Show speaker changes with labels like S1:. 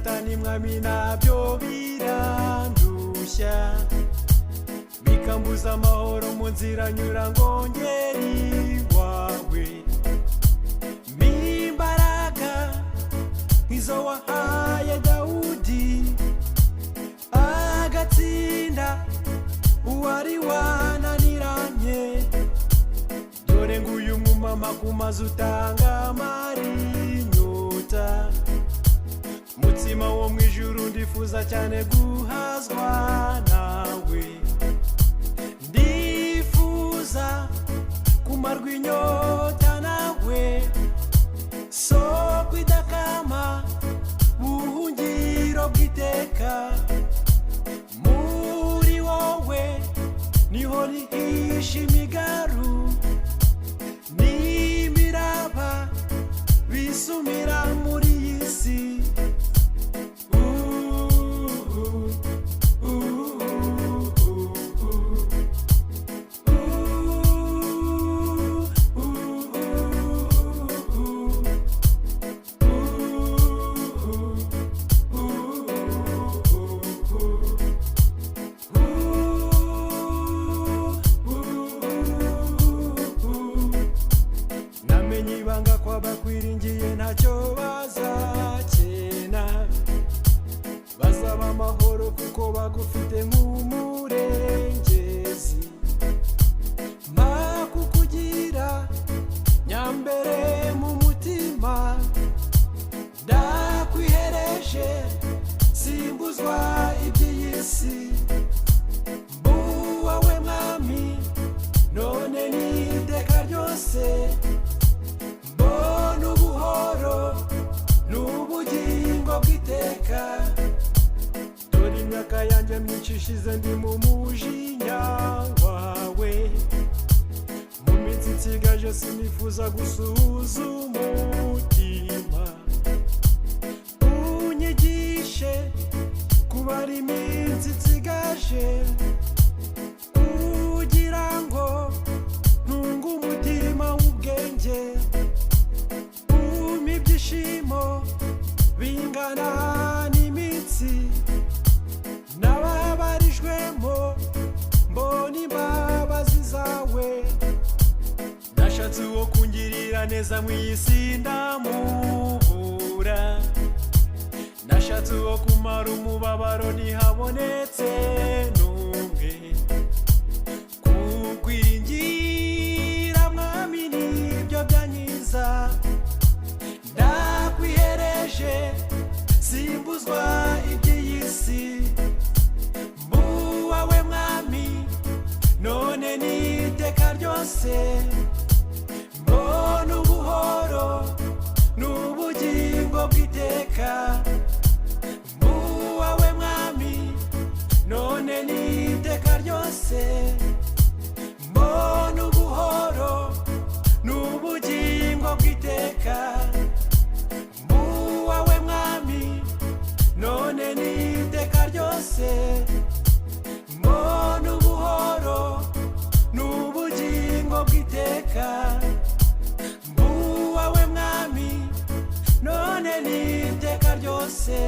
S1: satani mwami nabyo birandushya bikambuza amahoro mu nzira nyura ngo ngeri iwawe mimbaraga nk'izo wahaye Dawudi agatsinda uwari wananiranye dore nguyu mwumama ku mazu utanga amarinyota mutima wo mwijuru ndifuza cyane guhazwa nawe ndifuza kumarwa inyota nawe soko idakama buhungiro bw'iteka muri wowe niho nihisha imigaru n'imiraba bisumira muri iyi si ibanga kw'abakwiringiye ntacyo bazakena bazaba amahoro kuko bagufite nk'umurengezi mpa kukugira nyambere mu mutima ndakwihereje simbuzwa iby'iyi si mbuwawe mwami none n'iteka ryose n'ubugingo bw'iteka dore imyaka yanjye myinshi ishize ndi mu mujinya wawe mu minsi nsigaje sinifuza gusuhuza umutima unyigishe kubara iminsi nsigaje kugira ngo ntunge umutima w'ubwenge ibyishimo bingana n'imitsi n'ababarijwemo mbona imbabazi zawe nashatse uwo kungirira neza mu isi ndamubura nashatse uwo kumara umubabaro ntihabonetse n'umwe kukwiringira mwami nibyo byanyiza ndakwihereje simbuzwa iby'iyi si mbuwawe mwami none n'iteka ryose mbona ubuhoro n'ubugingo bw'iteka mbuwawe mwami none n'iteka ryose mbona ubuhoro n'ubugingo bw'iteka none n'iteka ryose mbona ubuhoro n'ubugingo bw'iteka mbuwawe mwami none n'iteka ryose